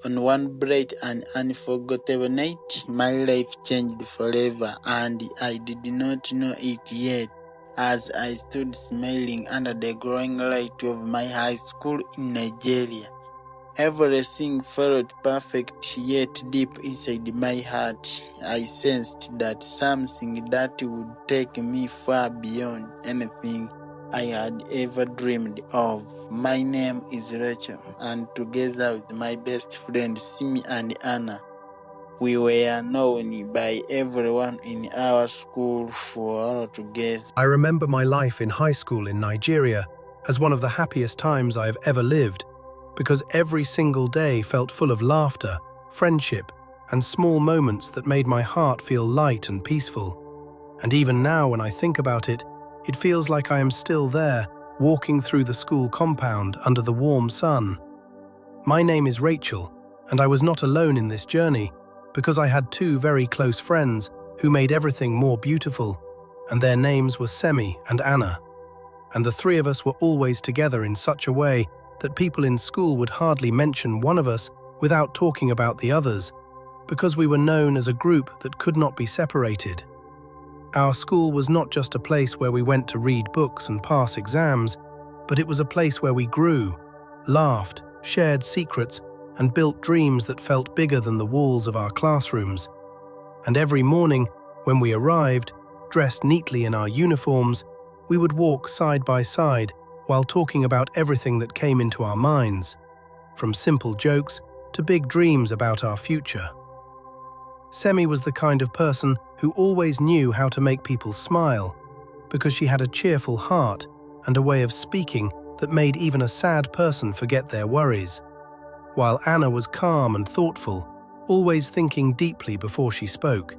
On one bright and unforgettable night, my life changed forever, and I did not know it yet. As I stood smiling under the glowing light of my high school in Nigeria, everything felt perfect, yet deep inside my heart, I sensed that something that would take me far beyond anything I had ever dreamed of. My name is Reachel, and together with my best friends Simi and Anna, we were known by everyone in our school for all together. I remember my life in high school in Nigeria as one of the happiest times I have ever lived, because every single day felt full of laughter, friendship, and small moments that made my heart feel light and peaceful. And even now, when I think about it, it feels like I am still there, walking through the school compound under the warm sun. My name is Reachel, and I was not alone in this journey, because I had two very close friends who made everything more beautiful, and their names were Semi and Anna. And the three of us were always together in such a way that people in school would hardly mention one of us without talking about the others, because we were known as a group that could not be separated. Our school was not just a place where we went to read books and pass exams, but it was a place where we grew, laughed, shared secrets, and built dreams that felt bigger than the walls of our classrooms. And every morning, when we arrived, dressed neatly in our uniforms, we would walk side by side while talking about everything that came into our minds, from simple jokes to big dreams about our future. Semi was the kind of person who always knew how to make people smile, because she had a cheerful heart and a way of speaking that made even a sad person forget their worries, while Anna was calm and thoughtful, always thinking deeply before she spoke,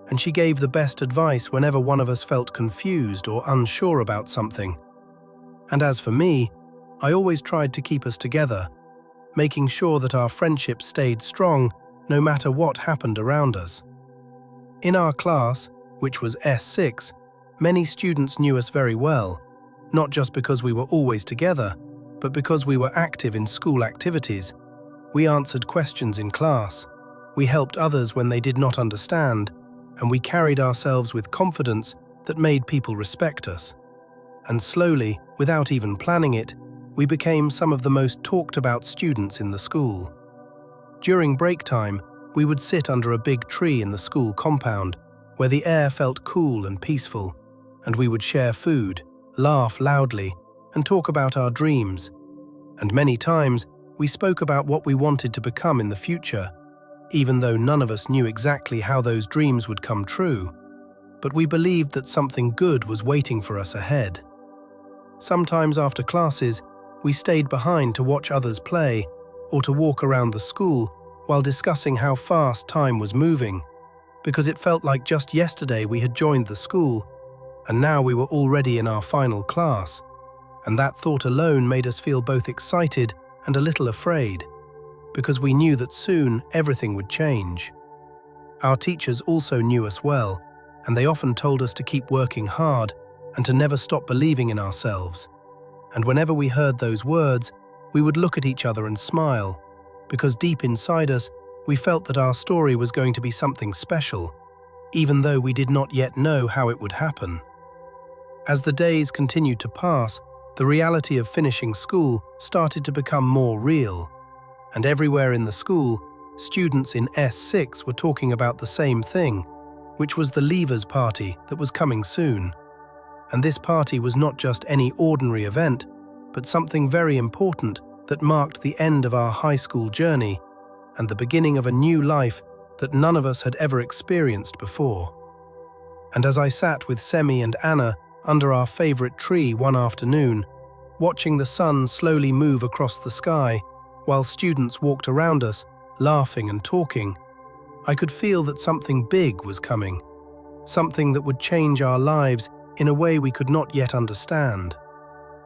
and she gave the best advice whenever one of us felt confused or unsure about something. And as for me, I always tried to keep us together, making sure that our friendship stayed strong no matter what happened around us. In our class, which was S6, many students knew us very well, not just because we were always together, but because we were active in school activities. We answered questions in class, we helped others when they did not understand, and we carried ourselves with confidence that made people respect us. And slowly, without even planning it, we became some of the most talked about students in the school. During break time, we would sit under a big tree in the school compound, where the air felt cool and peaceful, and we would share food, laugh loudly, and talk about our dreams. And many times, we spoke about what we wanted to become in the future, even though none of us knew exactly how those dreams would come true. But we believed that something good was waiting for us ahead. Sometimes after classes, we stayed behind to watch others play or to walk around the school while discussing how fast time was moving, because it felt like just yesterday we had joined the school, and now we were already in our final class, and that thought alone made us feel both excited and a little afraid, because we knew that soon everything would change. Our teachers also knew us well, and they often told us to keep working hard and to never stop believing in ourselves. And whenever we heard those words, we would look at each other and smile, because deep inside us, we felt that our story was going to be something special, even though we did not yet know how it would happen. As the days continued to pass, the reality of finishing school started to become more real, and everywhere in the school, students in S6 were talking about the same thing, which was the Leavers Party that was coming soon. And this party was not just any ordinary event, but something very important that marked the end of our high school journey and the beginning of a new life that none of us had ever experienced before. And as I sat with Semi and Anna under our favorite tree one afternoon, watching the sun slowly move across the sky while students walked around us, laughing and talking, I could feel that something big was coming, something that would change our lives in a way we could not yet understand.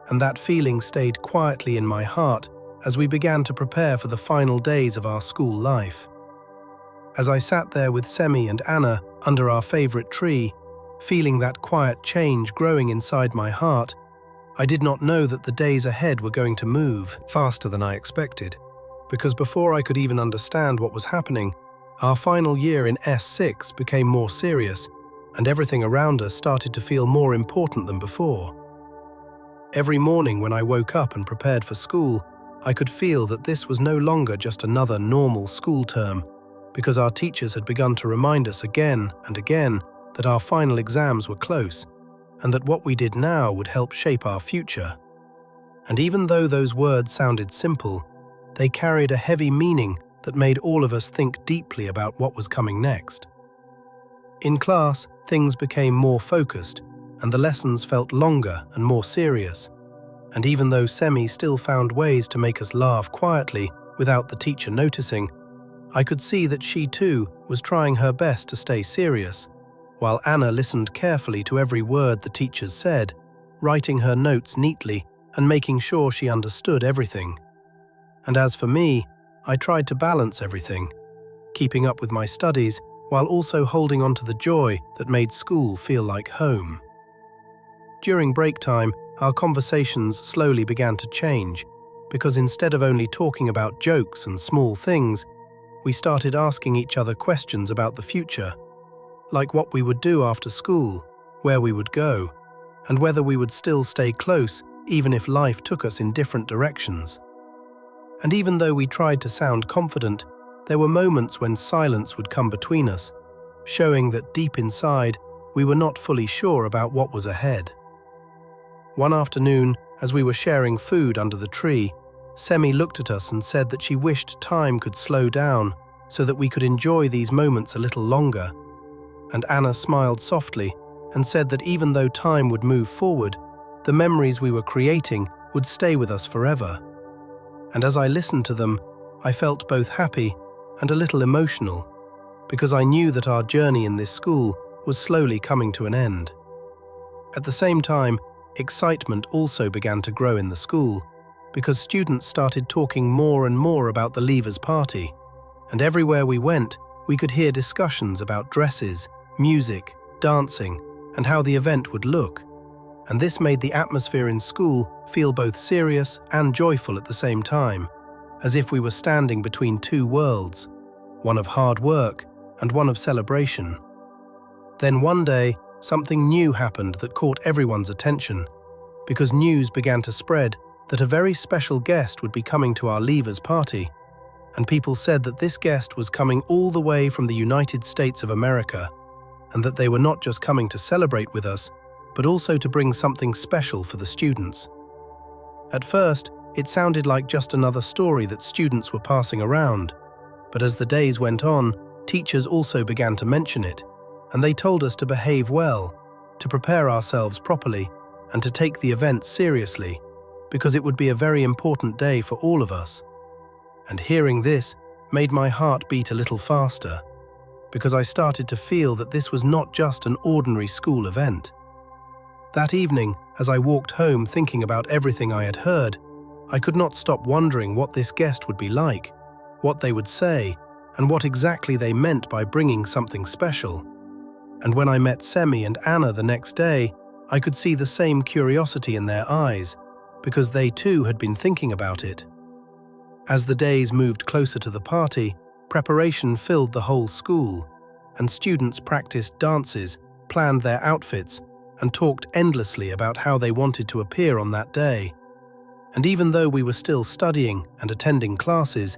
And that feeling stayed quietly in my heart as we began to prepare for the final days of our school life. As I sat there with Semi and Anna under our favorite tree, feeling that quiet change growing inside my heart, I did not know that the days ahead were going to move faster than I expected. because before I could even understand what was happening, our final year in S6 became more serious, and everything around us started to feel more important than before. Every morning when I woke up and prepared for school, I could feel that this was no longer just another normal school term, because our teachers had begun to remind us again and again that our final exams were close, and that what we did now would help shape our future. And even though those words sounded simple, they carried a heavy meaning that made all of us think deeply about what was coming next. In class, things became more focused, and the lessons felt longer and more serious. And even though Semi still found ways to make us laugh quietly without the teacher noticing, I could see that she too was trying her best to stay serious, while Anna listened carefully to every word the teachers said, writing her notes neatly and making sure she understood everything. And as for me, I tried to balance everything, keeping up with my studies while also holding on to the joy that made school feel like home. During break time, our conversations slowly began to change, because instead of only talking about jokes and small things, we started asking each other questions about the future, like what we would do after school, where we would go, and whether we would still stay close even if life took us in different directions. And even though we tried to sound confident, there were moments when silence would come between us, showing that deep inside, we were not fully sure about what was ahead. One afternoon, as we were sharing food under the tree, Semi looked at us and said that she wished time could slow down so that we could enjoy these moments a little longer. And Anna smiled softly and said that even though time would move forward, the memories we were creating would stay with us forever. And as I listened to them, I felt both happy and a little emotional, because I knew that our journey in this school was slowly coming to an end. At the same time, excitement also began to grow in the school, because students started talking more and more about the Leavers Party, and everywhere we went, we could hear discussions about dresses, music, dancing, and how the event would look. And this made the atmosphere in school feel both serious and joyful at the same time, as if we were standing between two worlds, one of hard work and one of celebration. Then one day, something new happened that caught everyone's attention, because news began to spread that a very special guest would be coming to our Leavers Party, and people said that this guest was coming all the way from the United States of America, and that they were not just coming to celebrate with us, but also to bring something special for the students. At first, it sounded like just another story that students were passing around, but as the days went on, teachers also began to mention it, and they told us to behave well, to prepare ourselves properly, and to take the event seriously, because it would be a very important day for all of us. And hearing this made my heart beat a little faster, because I started to feel that this was not just an ordinary school event. That evening, as I walked home thinking about everything I had heard, I could not stop wondering what this guest would be like, what they would say, and what exactly they meant by bringing something special. And when I met Semi and Anna the next day, I could see the same curiosity in their eyes, because they too had been thinking about it. As the days moved closer to the party, preparation filled the whole school, and students practiced dances, planned their outfits, and talked endlessly about how they wanted to appear on that day. And even though we were still studying and attending classes,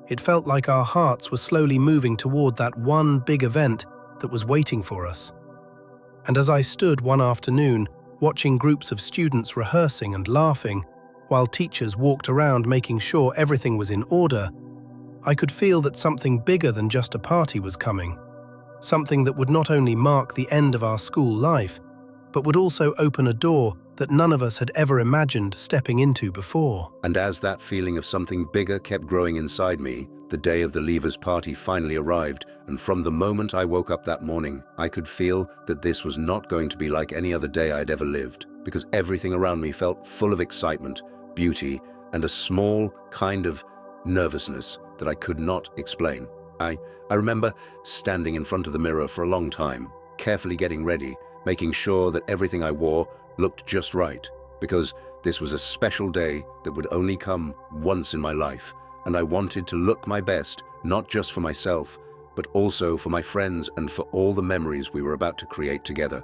it felt like our hearts were slowly moving toward that one big event that was waiting for us. And as I stood one afternoon, watching groups of students rehearsing and laughing, while teachers walked around making sure everything was in order, I could feel that something bigger than just a party was coming. Something that would not only mark the end of our school life, but would also open a door that none of us had ever imagined stepping into before. And as that feeling of something bigger kept growing inside me, the day of the Leavers Party finally arrived, and from the moment I woke up that morning, I could feel that this was not going to be like any other day I'd ever lived, because everything around me felt full of excitement, beauty, and a small kind of nervousness that I could not explain. I remember standing in front of the mirror for a long time, carefully getting ready, making sure that everything I wore looked just right, because this was a special day that would only come once in my life, and I wanted to look my best, not just for myself, but also for my friends and for all the memories we were about to create together.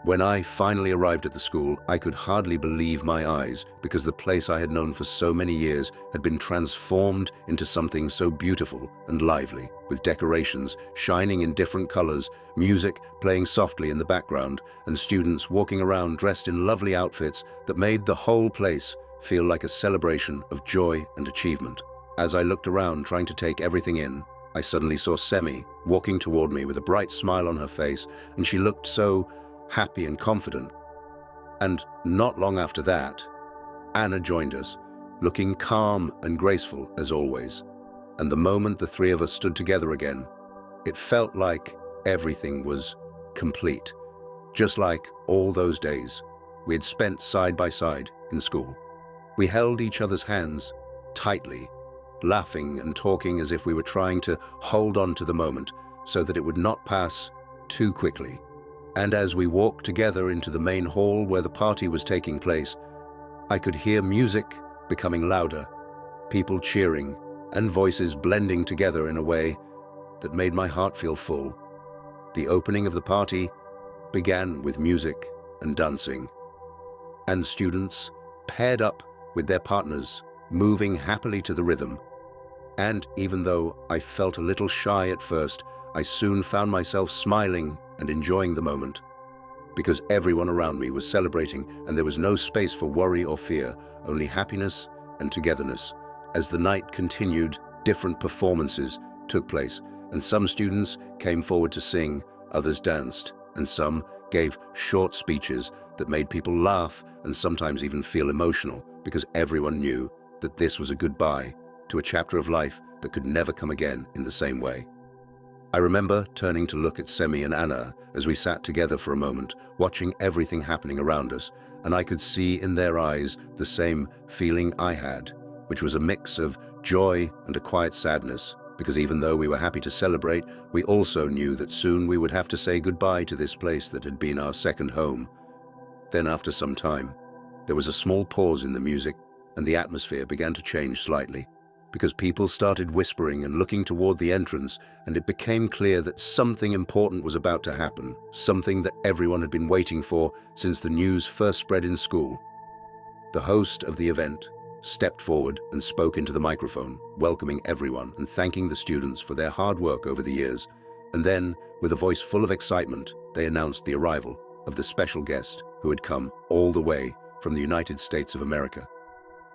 When I finally arrived at the school, I could hardly believe my eyes because the place I had known for so many years had been transformed into something so beautiful and lively, with decorations shining in different colors, music playing softly in the background, and students walking around dressed in lovely outfits that made the whole place feel like a celebration of joy and achievement. As I looked around trying to take everything in, I suddenly saw Semi walking toward me with a bright smile on her face, and she looked so happy and confident. And not long after that, Anna joined us, looking calm and graceful as always. And the moment the three of us stood together again, it felt like everything was complete, just like all those days we had spent side by side in school. We held each other's hands tightly, laughing and talking as if we were trying to hold on to the moment so that it would not pass too quickly. And as we walked together into the main hall where the party was taking place, I could hear music becoming louder, people cheering, and voices blending together in a way that made my heart feel full. The opening of the party began with music and dancing, and students paired up with their partners, moving happily to the rhythm. And even though I felt a little shy at first, I soon found myself smiling and enjoying the moment, because everyone around me was celebrating and there was no space for worry or fear, only happiness and togetherness. As the night continued, different performances took place, and some students came forward to sing, others danced, and some gave short speeches that made people laugh and sometimes even feel emotional, because everyone knew that this was a goodbye to a chapter of life that could never come again in the same way. I remember turning to look at Semi and Anna as we sat together for a moment, watching everything happening around us, and I could see in their eyes the same feeling I had, which was a mix of joy and a quiet sadness, because even though we were happy to celebrate, we also knew that soon we would have to say goodbye to this place that had been our second home. Then after some time, there was a small pause in the music, and the atmosphere began to change slightly, because people started whispering and looking toward the entrance, and it became clear that something important was about to happen, something that everyone had been waiting for since the news first spread in school. The host of the event stepped forward and spoke into the microphone, welcoming everyone and thanking the students for their hard work over the years. And then, with a voice full of excitement, they announced the arrival of the special guest who had come all the way from the United States of America.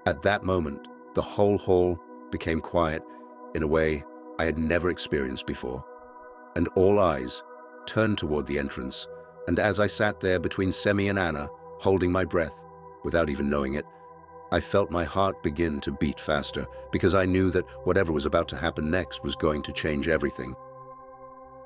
At that moment, the whole hall became quiet in a way I had never experienced before, and all eyes turned toward the entrance. And as I sat there between Semi and Anna, holding my breath without even knowing it, I felt my heart begin to beat faster, because I knew that whatever was about to happen next was going to change everything.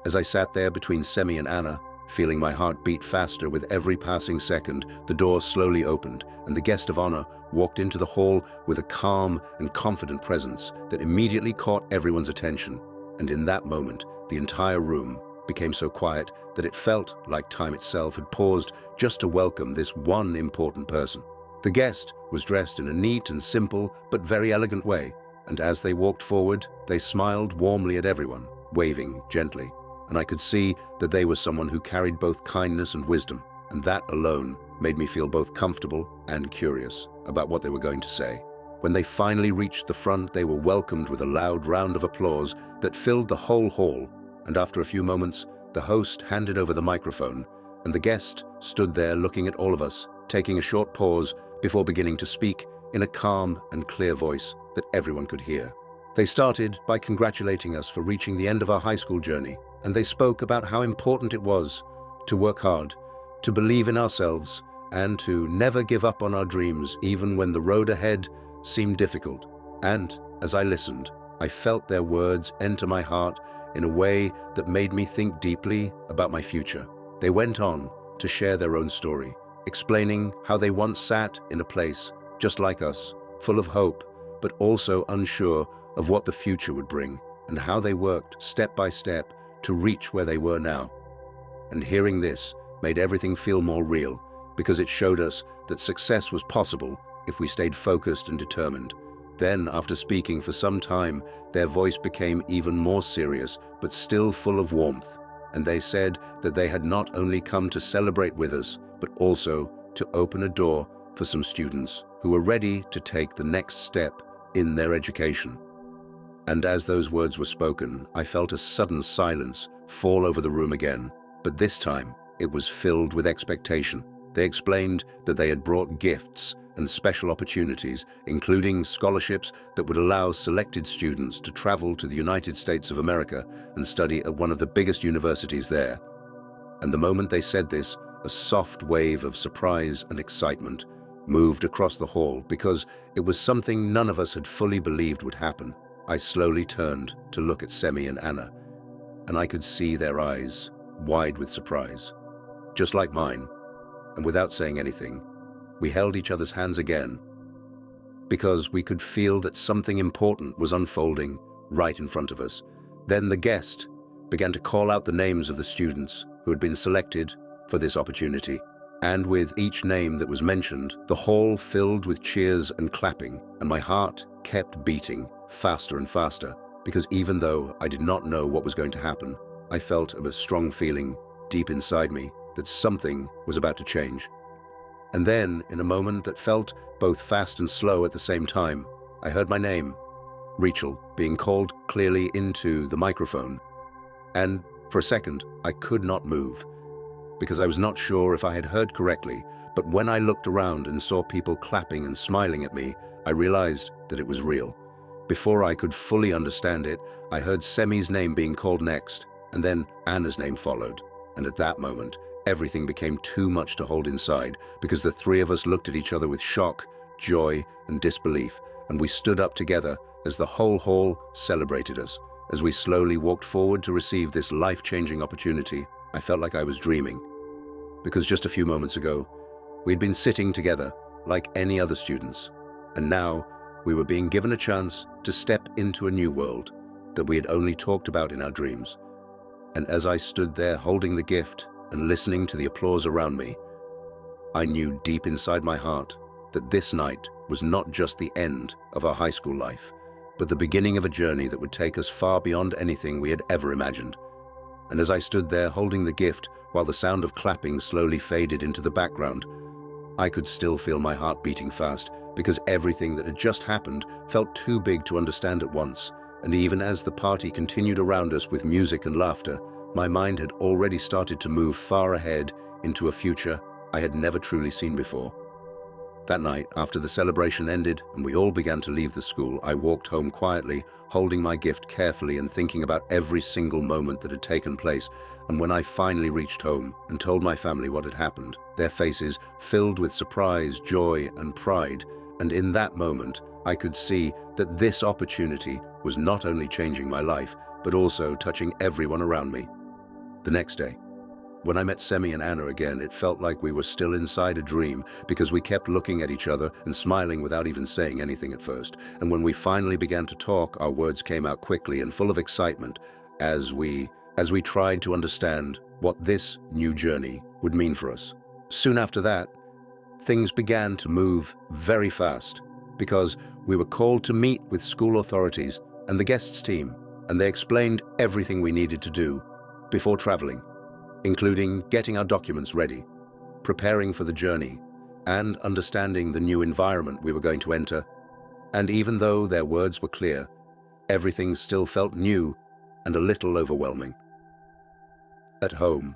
As I sat there between Semi and Anna, feeling my heart beat faster with every passing second, the door slowly opened, and the guest of honor walked into the hall with a calm and confident presence that immediately caught everyone's attention. And in that moment, the entire room became so quiet that it felt like time itself had paused just to welcome this one important person. The guest was dressed in a neat and simple but very elegant way, and as they walked forward, they smiled warmly at everyone, waving gently. And I could see that they were someone who carried both kindness and wisdom, and that alone made me feel both comfortable and curious about what they were going to say. When they finally reached the front, they were welcomed with a loud round of applause that filled the whole hall, and after a few moments, the host handed over the microphone, and the guest stood there looking at all of us, taking a short pause before beginning to speak in a calm and clear voice that everyone could hear. They started by congratulating us for reaching the end of our high school journey, and they spoke about how important it was to work hard, to believe in ourselves, and to never give up on our dreams even when the road ahead seemed difficult. And as I listened, I felt their words enter my heart in a way that made me think deeply about my future. They went on to share their own story, explaining how they once sat in a place just like us, full of hope, but also unsure of what the future would bring, and how they worked step by step to reach where they were now. And hearing this made everything feel more real, because it showed us that success was possible if we stayed focused and determined. Then, after speaking for some time, their voice became even more serious, but still full of warmth, and they said that they had not only come to celebrate with us, but also to open a door for some students who were ready to take the next step in their education. And as those words were spoken, I felt a sudden silence fall over the room again, but this time it was filled with expectation. They explained that they had brought gifts and special opportunities, including scholarships that would allow selected students to travel to the United States of America and study at one of the biggest universities there. And the moment they said this, a soft wave of surprise and excitement moved across the hall because it was something none of us had fully believed would happen. I slowly turned to look at Semi and Anna, and I could see their eyes wide with surprise, just like mine. And without saying anything, we held each other's hands again because we could feel that something important was unfolding right in front of us. Then the guest began to call out the names of the students who had been selected for this opportunity. And with each name that was mentioned, the hall filled with cheers and clapping, and my heart kept beating faster and faster because even though I did not know what was going to happen, I felt a strong feeling deep inside me that something was about to change. And then, in a moment that felt both fast and slow at the same time, I heard my name, Reachel, being called clearly into the microphone. And for a second, I could not move because I was not sure if I had heard correctly, but when I looked around and saw people clapping and smiling at me, I realized that it was real. Before I could fully understand it, I heard Semi's name being called next, and then Anna's name followed. And at that moment, everything became too much to hold inside because the three of us looked at each other with shock, joy, and disbelief, and we stood up together as the whole hall celebrated us. As we slowly walked forward to receive this life-changing opportunity, I felt like I was dreaming. Because just a few moments ago, we'd been sitting together like any other students, and now we were being given a chance to step into a new world that we had only talked about in our dreams. And as I stood there holding the gift and listening to the applause around me, I knew deep inside my heart that this night was not just the end of our high school life, but the beginning of a journey that would take us far beyond anything we had ever imagined. And as I stood there holding the gift while the sound of clapping slowly faded into the background, I could still feel my heart beating fast because everything that had just happened felt too big to understand at once. And even as the party continued around us with music and laughter, my mind had already started to move far ahead into a future I had never truly seen before. That night, after the celebration ended and we all began to leave the school, I walked home quietly, holding my gift carefully and thinking about every single moment that had taken place. And when I finally reached home and told my family what had happened, their faces filled with surprise, joy, and pride. And in that moment, I could see that this opportunity was not only changing my life, but also touching everyone around me. The next day, when I met Semi and Anna again, it felt like we were still inside a dream because we kept looking at each other and smiling without even saying anything at first. And when we finally began to talk, our words came out quickly and full of excitement as we tried to understand what this new journey would mean for us. Soon after that, things began to move very fast because we were called to meet with school authorities and the guests team, and they explained everything we needed to do before traveling, including getting our documents ready, preparing for the journey, and understanding the new environment we were going to enter. And even though their words were clear, everything still felt new and a little overwhelming. At home,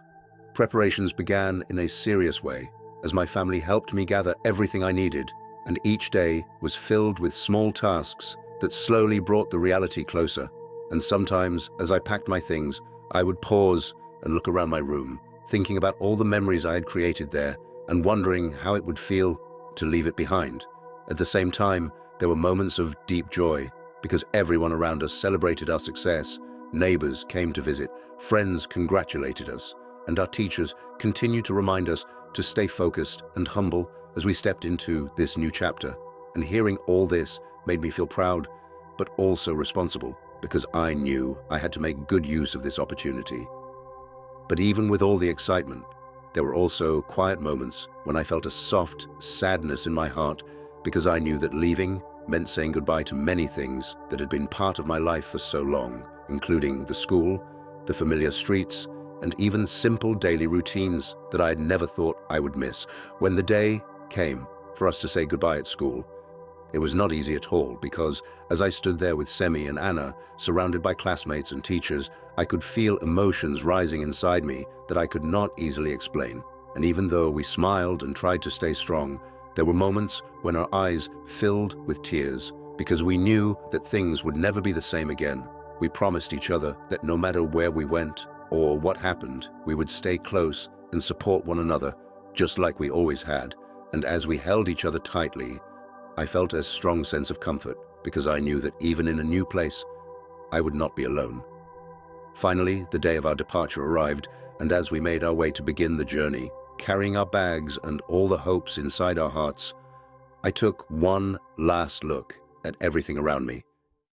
preparations began in a serious way as my family helped me gather everything I needed, and each day was filled with small tasks that slowly brought the reality closer. And sometimes, as I packed my things, I would pause and look around my room, thinking about all the memories I had created there and wondering how it would feel to leave it behind. At the same time, there were moments of deep joy because everyone around us celebrated our success. Neighbors came to visit, friends congratulated us, and our teachers continued to remind us to stay focused and humble as we stepped into this new chapter. And hearing all this made me feel proud, but also responsible because I knew I had to make good use of this opportunity. But even with all the excitement, there were also quiet moments when I felt a soft sadness in my heart because I knew that leaving meant saying goodbye to many things that had been part of my life for so long, including the school, the familiar streets, and even simple daily routines that I had never thought I would miss. When the day came for us to say goodbye at school, it was not easy at all because as I stood there with Semi and Anna, surrounded by classmates and teachers, I could feel emotions rising inside me that I could not easily explain. And even though we smiled and tried to stay strong, there were moments when our eyes filled with tears because we knew that things would never be the same again. We promised each other that no matter where we went or what happened, we would stay close and support one another, just like we always had. And as we held each other tightly, I felt a strong sense of comfort because I knew that even in a new place, I would not be alone. Finally, the day of our departure arrived, and as we made our way to begin the journey, carrying our bags and all the hopes inside our hearts, I took one last look at everything around me.